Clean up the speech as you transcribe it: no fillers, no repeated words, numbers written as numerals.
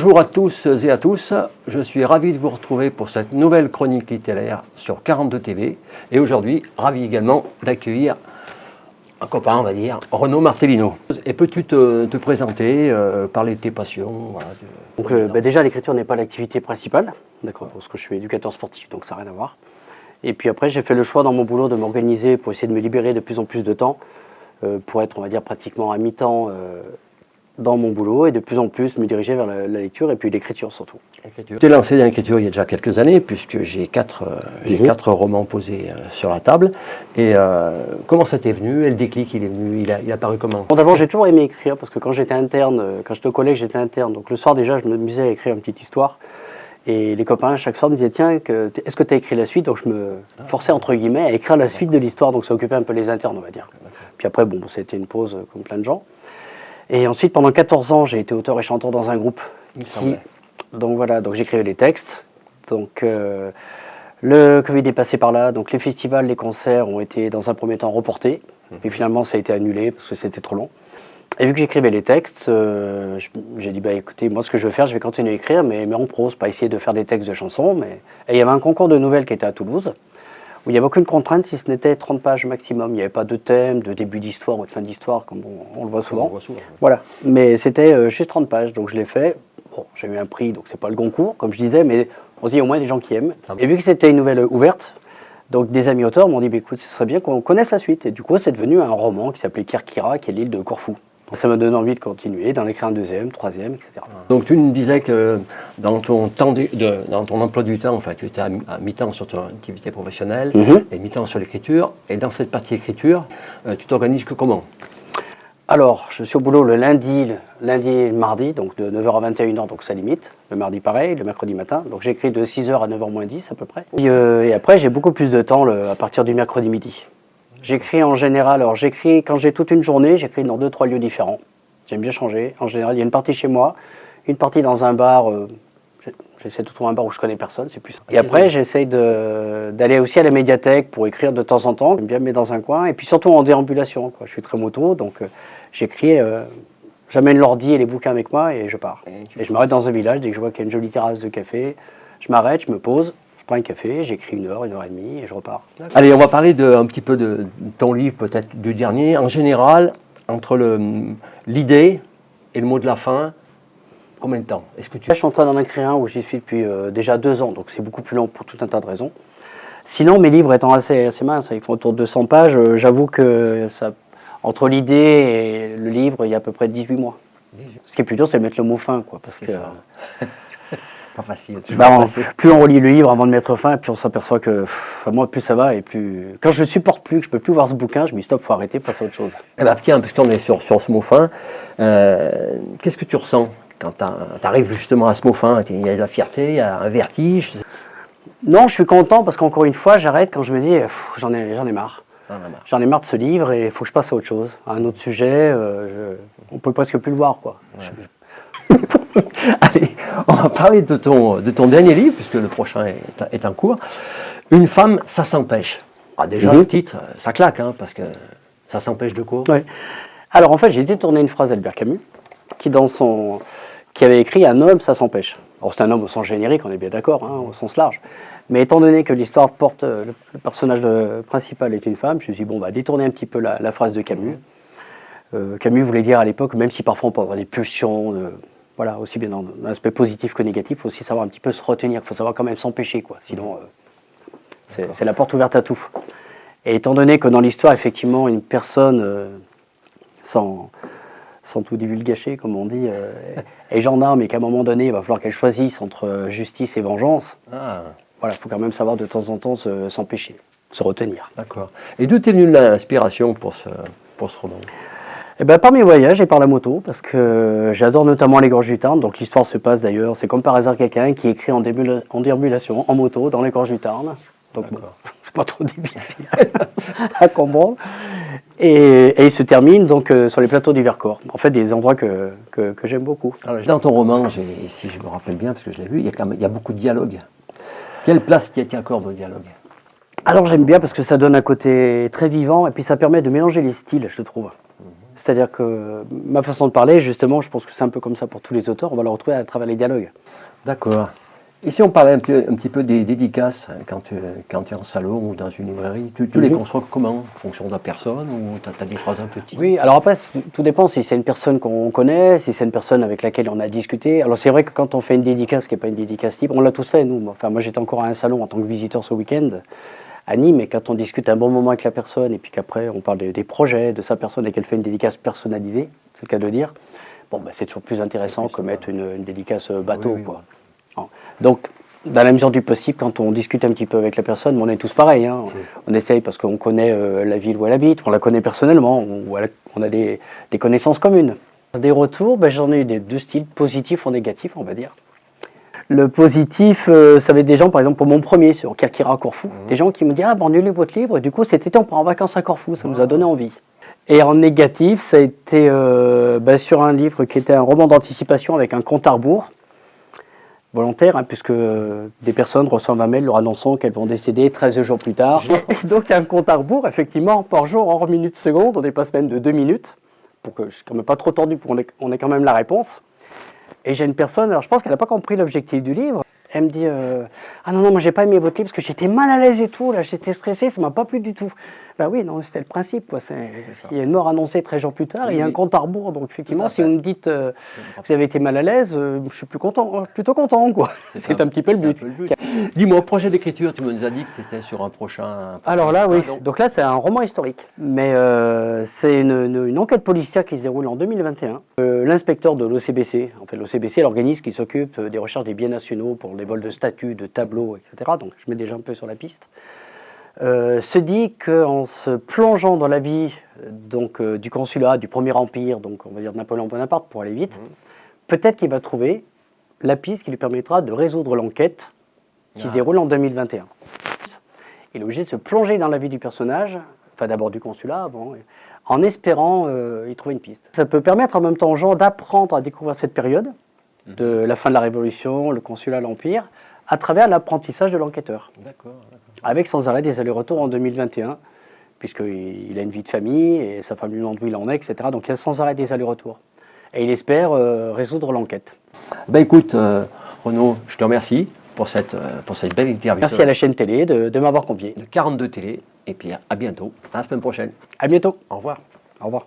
Bonjour à tous et à tous, je suis ravi de vous retrouver pour cette nouvelle chronique littéraire sur 42 TV et aujourd'hui, ravi également d'accueillir un copain, on va dire, Renaud Martellino. Et peux-tu te présenter, parler de tes passions voilà, Déjà, l'écriture n'est pas l'activité principale, d'accord, parce que je suis éducateur sportif, donc ça n'a rien à voir. Et puis après, j'ai fait le choix dans mon boulot de m'organiser pour essayer de me libérer de plus en plus de temps, pour être, on va dire, pratiquement à mi-temps dans mon boulot et de plus en plus me diriger vers la lecture et puis l'écriture surtout. Tu t'es lancé dans l'écriture il y a déjà quelques années, puisque j'ai quatre romans posés sur la table. Et comment ça t'est venu? Et le déclic, il est venu, il a apparu comment? Bon, d'abord, j'ai toujours aimé écrire, parce que quand j'étais interne, quand j'étais au collège, j'étais interne. Donc le soir déjà, je me m'amusais à écrire une petite histoire. Et les copains, chaque soir, me disaient, tiens, est-ce que tu as écrit la suite? Donc je me forçais, entre guillemets, à écrire la suite de l'histoire. Donc ça occupait un peu les internes, on va dire. Puis après, bon, c'était une pause comme plein de gens. Et ensuite, pendant 14 ans, j'ai été auteur et chanteur dans un groupe. Donc voilà, donc j'écrivais les textes. Donc le Covid est passé par là. Donc les festivals, les concerts ont été dans un premier temps reportés. Et finalement, ça a été annulé parce que c'était trop long. Et vu que j'écrivais les textes, j'ai dit, bah écoutez, moi ce que je veux faire, je vais continuer à écrire, mais en prose, pas essayer de faire des textes de chansons. Et il y avait un concours de nouvelles qui était à Toulouse, où il n'y avait aucune contrainte si ce n'était 30 pages maximum. Il n'y avait pas de thème, de début d'histoire ou de fin d'histoire, comme on le voit souvent. Voilà, mais c'était juste 30 pages, donc je l'ai fait. Bon, j'ai eu un prix, donc c'est pas le Goncourt, comme je disais, mais on se dit au moins des gens qui aiment. Et vu que c'était une nouvelle ouverte, donc des amis auteurs m'ont dit, bah, écoute, ce serait bien qu'on connaisse la suite. Et du coup, c'est devenu un roman qui s'appelait Kirkira, qui est l'île de Corfou. Ça m'a donné envie de continuer, d'en écrire un deuxième, troisième, etc. Donc tu me disais que dans ton emploi du temps, enfin, tu étais à mi-temps sur ton activité professionnelle et mi-temps sur l'écriture. Et dans cette partie écriture, tu t'organises comment? Alors, je suis au boulot le lundi et le mardi, donc de 9h à 21h, donc ça limite. Le mardi pareil, le mercredi matin. Donc j'écris de 6h à 9h moins 10 à peu près. Et après, j'ai beaucoup plus de temps à partir du mercredi midi. J'écris en général, alors j'écris quand j'ai toute une journée, j'écris dans 2-3 lieux différents. J'aime bien changer. En général, il y a une partie chez moi, une partie dans un bar. J'essaie de trouver un bar où je connais personne, c'est plus simple. Et après, j'essaie d'aller aussi à la médiathèque pour écrire de temps en temps. J'aime bien me mettre dans un coin. Et puis surtout en déambulation, quoi. Je suis très moto, donc j'écris. J'amène l'ordi et les bouquins avec moi et je pars. Et je m'arrête dans un village, dès que je vois qu'il y a une jolie terrasse de café, je m'arrête, je me pose. Je prends un café, j'écris 1 heure, 1 heure et demie et je repars. Allez, on va parler un petit peu de ton livre, peut-être du dernier. En général, entre l'idée et le mot de la fin, combien de temps est-ce que Je suis en train d'en écrire un où j'y suis depuis déjà 2 ans, donc c'est beaucoup plus long pour tout un tas de raisons. Sinon, mes livres étant assez minces, ils font autour de 200 pages, j'avoue que entre l'idée et le livre, il y a à peu près 18 mois. Ce qui est plus dur, c'est de mettre le mot fin, quoi, parce que... Pas facile. Plus on relit le livre avant de mettre fin, et puis on s'aperçoit que moi, plus ça va, et plus... Quand je ne supporte plus, que je ne peux plus voir ce bouquin, je me dis stop, il faut arrêter, passer à autre chose. Eh bien, tiens, puisqu'on est sur ce mot fin, qu'est-ce que tu ressens quand tu arrives justement à ce mot fin? Il y a de la fierté, il y a un vertige? Non, je suis content, parce qu'encore une fois, j'arrête quand je me dis j'en ai marre. J'en ai marre de ce livre, et il faut que je passe à autre chose, à un autre sujet. On ne peut presque plus le voir, quoi. Ouais. Allez, on va parler de ton dernier livre, puisque le prochain est en cours. Une femme, ça s'empêche. Ah, déjà, le titre, ça claque, hein, parce que ça s'empêche de quoi? Ouais. Alors, en fait, j'ai détourné une phrase d'Albert Camus, qui avait écrit « Un homme, ça s'empêche ». Alors, c'est un homme au sens générique, on est bien d'accord, hein, au sens large. Mais étant donné que l'histoire porte, le personnage principal est une femme, je me suis dit, bon, on va détourner un petit peu la phrase de Camus. Camus voulait dire à l'époque, même si parfois on peut avoir des pulsions, voilà, aussi bien dans l'aspect positif que négatif, il faut aussi savoir un petit peu se retenir, il faut savoir quand même s'empêcher, quoi. Sinon, c'est la porte ouverte à tout. Et étant donné que dans l'histoire, effectivement, une personne, sans tout divulgacher, comme on dit, est gendarme et qu'à un moment donné, il va falloir qu'elle choisisse entre justice et vengeance, voilà, il faut quand même savoir de temps en temps s'empêcher, se retenir. D'accord. Et d'où est venue l'inspiration pour ce roman? Eh ben, par mes voyages et par la moto, parce que j'adore notamment les gorges du Tarn. Donc l'histoire se passe d'ailleurs, c'est comme par hasard quelqu'un qui écrit en déambulation, en moto, dans les gorges du Tarn. Donc bon, c'est pas trop difficile à comprendre. Et il se termine donc sur les plateaux du Vercors. En fait, des endroits que j'aime beaucoup. Alors, dans ton roman, si je me rappelle bien, parce que je l'ai vu, il y a beaucoup de dialogues. Quelle place tu accordes au dialogue? Alors j'aime bien parce que ça donne un côté très vivant et puis ça permet de mélanger les styles, je trouve. C'est-à-dire que ma façon de parler, justement, je pense que c'est un peu comme ça pour tous les auteurs, on va la retrouver à travers les dialogues. D'accord. Et si on parlait un petit peu des dédicaces, hein, quand tu es en salon ou dans une librairie, tu les construis comment? En fonction de la personne ou tu as des phrases un peu types? Oui, alors après, tout dépend si c'est une personne qu'on connaît, si c'est une personne avec laquelle on a discuté. Alors c'est vrai que quand on fait une dédicace qui n'est pas une dédicace libre, on l'a tous fait, nous. Enfin, moi j'étais encore à un salon en tant que visiteur ce week-end à Nîmes, et quand on discute un bon moment avec la personne, et puis qu'après on parle des projets de sa personne et qu'elle fait une dédicace personnalisée, c'est le cas de dire, bon, c'est toujours plus intéressant que mettre une dédicace bateau, Oui, quoi. Donc, dans la mesure du possible, quand on discute un petit peu avec la personne, on est tous pareils. Hein. On essaye parce qu'on connaît la ville où elle habite, on la connaît personnellement, on a des connaissances communes. Des retours, j'en ai eu des deux styles, positifs ou négatifs, on va dire. Le positif, ça va être des gens, par exemple, pour mon premier sur Kerkyra à Corfou, des gens qui me disent « Ah, on a lu votre livre, et du coup, cet été, on part en vacances à Corfou, ça nous a donné envie. » Et en négatif, ça a été sur un livre qui était un roman d'anticipation avec un compte à rebours, volontaire, hein, puisque des personnes reçoivent un mail leur annonçant qu'elles vont décéder 13 jours plus tard. Et donc il y a un compte à rebours, effectivement, par jour, hors minutes, secondes, on dépasse même de 2 minutes, pour que je ne suis quand même pas trop tordu, pour qu'on ait quand même la réponse. Et j'ai une personne, alors je pense qu'elle n'a pas compris l'objectif du livre, elle me dit ah non, moi j'ai pas aimé votre livre parce que j'étais mal à l'aise et tout, là j'étais stressé, ça m'a pas plu du tout. Oui, non, c'était le principe, quoi. Il y a une mort annoncée 13 jours plus tard, et il y a un compte à rebours, donc effectivement, si vous me dites vous avez été mal à l'aise, je suis plutôt content, quoi. C'est un petit peu le but. Dis-moi, projet d'écriture, tu nous as dit que tu étais sur un prochain... Alors là, oui, donc là c'est un roman historique, mais c'est une enquête policière qui se déroule en 2021. L'inspecteur de l'OCBC, en fait l'OCBC est l'organisme qui s'occupe des recherches des biens nationaux pour les vols de statues, de tableaux, etc. Donc je mets déjà un peu sur la piste. Se dit qu'en se plongeant dans la vie du consulat, du Premier Empire, donc on va dire de Napoléon Bonaparte pour aller vite, peut-être qu'il va trouver la piste qui lui permettra de résoudre l'enquête qui se déroule en 2021. Il est obligé de se plonger dans la vie du personnage, enfin d'abord du consulat avant, en espérant y trouver une piste. Ça peut permettre en même temps aux gens d'apprendre à découvrir cette période, de la fin de la Révolution, le consulat, l'Empire, à travers l'apprentissage de l'enquêteur. D'accord. Avec sans arrêt des allers-retours en 2021, puisqu'il a une vie de famille, et sa famille lui demande où il en est, etc. Donc il y a sans arrêt des allers-retours. Et il espère résoudre l'enquête. Écoute, Renaud, je te remercie pour cette belle interview. Merci à la chaîne télé de m'avoir convié. De 42 télé, et puis à bientôt, à la semaine prochaine. À bientôt. Au revoir. Au revoir.